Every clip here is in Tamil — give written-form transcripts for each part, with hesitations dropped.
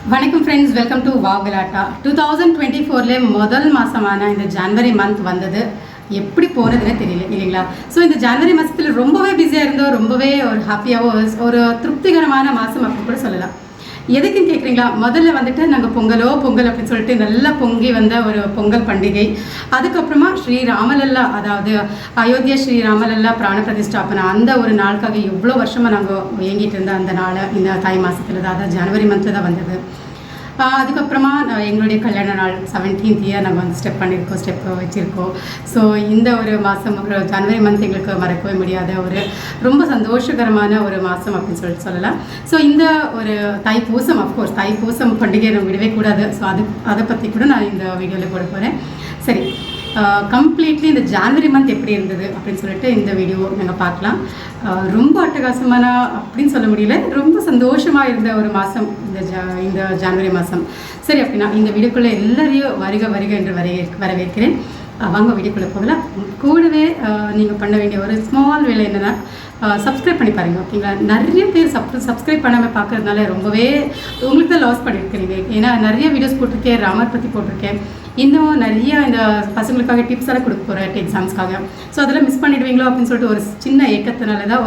வணக்கம் ஃப்ரெண்ட்ஸ், வெல்கம் டு வாவ் கலாட்டா. 2024 முதல் மாதமான இந்த ஜனவரி மந்த் வந்தது. எப்படி போனதுன்னே தெரியல இல்லைங்களா? ஸோ இந்த ஜனவரி மாதத்தில் ரொம்பவே பிஸியாக இருந்தோம், ரொம்பவே ஒரு ஹாப்பியாகவும் ஒரு திருப்திகரமான மாதம் அப்படின்னு கூட சொல்லலாம். எதுக்குன்னு கேட்குறீங்களா? முதல்ல வந்துட்டு நாங்கள் பொங்கல் அப்படின்னு சொல்லிட்டு நல்லா பொங்கி வந்த ஒரு பொங்கல் பண்டிகை. அதுக்கப்புறமா ஸ்ரீராமலல்லா, அதாவது அயோத்தியா ஸ்ரீராமலல்லா பிராண பிரதிஷ்டாபனை, அந்த ஒரு நாளுக்காக எவ்வளோ வருஷமாக நாங்கள் இயங்கிட்டு இருந்த அந்த நாளை இந்த தை மாதத்தில் தான், அதாவது ஜனவரி மந்த்தில் தான் வந்தது. அதுக்கப்புறமா எங்களுடைய கல்யாண நாள் 17th இயர் நாங்கள் வந்து ஸ்டெப் வச்சுருக்கோம். ஸோ இந்த ஒரு மாதம், ஒரு ஜனவரி மந்த் எங்களுக்கு மறக்கவே முடியாத ஒரு ரொம்ப சந்தோஷகரமான ஒரு மாதம் அப்படின்னு சொல்லிட்டு சொல்லலாம். ஸோ இந்த ஒரு தைப்பூசம், அஃப்கோர்ஸ் தைப்பூசம் பண்டிகையை நம்ம விடவே கூடாது. ஸோ அதை பற்றி கூட நான் இந்த வீடியோவில் போட போகிறேன். சரி, கம்ப்ளீட்லி இந்த ஜனவரி மந்த் எப்படி இருந்தது அப்படின்னு சொல்லிட்டு இந்த வீடியோ நாங்கள் பார்க்கலாம். ரொம்ப அட்டகாசமான அப்படின்னு சொல்ல முடியல, ரொம்ப சந்தோஷமாக இருந்த ஒரு மாதம் இந்த ஜனவரி மாதம். சரி, அப்படின்னா இந்த வீடியோக்குள்ளே எல்லாரையும் வருக என்று வரவேற்கிறேன். வாங்க வீடியோக்குள்ளே போகலாம். கூடவே நீங்கள் பண்ண வேண்டிய ஒரு ஸ்மால் வேலை என்னென்னா, சப்ஸ்கிரைப் பண்ணி பாருங்கள், ஓகேங்களா? நிறைய பேர் சப்ஸ்கிரைப் பண்ணாமல் பார்க்குறதுனால ரொம்பவே உங்களுக்கு தான் லாஸ் பண்ணியிருக்கிறீங்க. ஏன்னா நிறைய வீடியோஸ் போட்டிருக்கேன், ராமர் பற்றி போட்டிருக்கேன், இன்னும் நிறைய இந்த பசங்களுக்காக டிப்ஸ் எல்லாம் கொடுக்க போகிறேன் எக்ஸாம்ஸ்க்காக. ஸோ அதெல்லாம் மிஸ் பண்ணிடுவீங்களோ அப்படின்னு சொல்லிட்டு ஒரு சின்ன ஏக்கத்தினால தான்,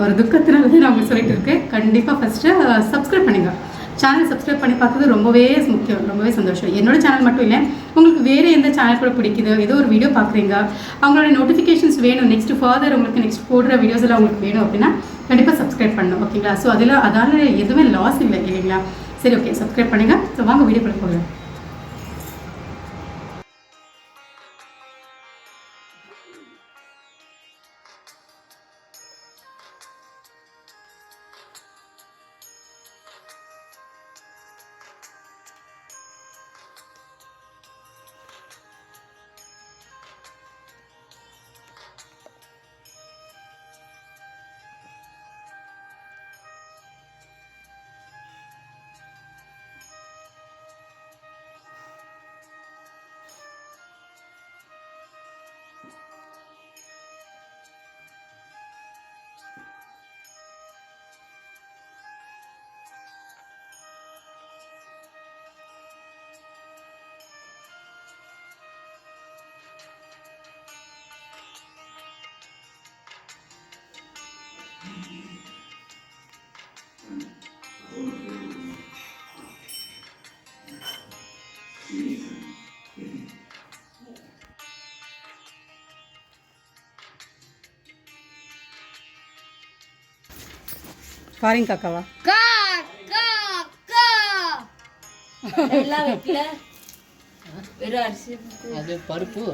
ஒரு துக்கத்தினால தான் நான் உங்களுக்கு சொல்லிட்டு இருக்கேன். கண்டிப்பாக ஃபஸ்ட்டு சப்ஸ்கிரைப் பண்ணுங்கள். சேனல் சப்ஸ்கிரைப் பண்ணி பார்க்குறது ரொம்பவே முக்கியம், ரொம்பவே சந்தோஷம். என்னோட சேனல் மட்டும் இல்லை, உங்களுக்கு வேறு எந்த சேனல் கூட பிடிக்குது, ஏதோ ஒரு வீடியோ பார்க்குறீங்க, அவங்களோட நோட்டிஃபிகேஷன்ஸ் வேணும், நெக்ஸ்ட் போடுற வீடியோஸ் எல்லாம் உங்களுக்கு வேணும் அப்படின்னா கண்டிப்பாக சப்ஸ்கிரைப் பண்ணணும், ஓகேங்களா? ஸோ அதால் எதுவுமே லாஸ் இல்லை இல்லைங்களா? சரி, ஓகே, சப்ஸ்கிரைப் பண்ணுங்கள். ஸோ வாங்க வீடியோக்குள்ளே போகலாம். பாருங்க காக்காவா, எல்லாம் வைக்கல, வெறும் அரிசி அது பருப்பு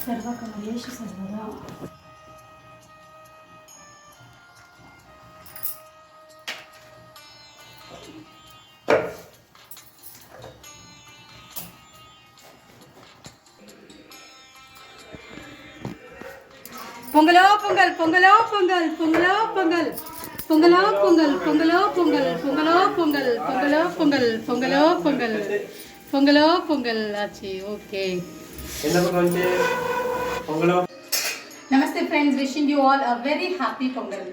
सर्वकमलेश सर्वदा. பொங்கலோ பொங்கல், பொங்கலோ பொங்கல், பொங்கலோ பொங்கல், பொங்கலோ பொங்கல், பொங்கலோ பொங்கல், பொங்கலோ பொங்கல், பொங்கலோ பொங்கல், பொங்கலோ பொங்கல், பொங்கலோ பொங்கல் ஆச்சு. Okay, Namaste friends, wishing you all a very happy Pongal.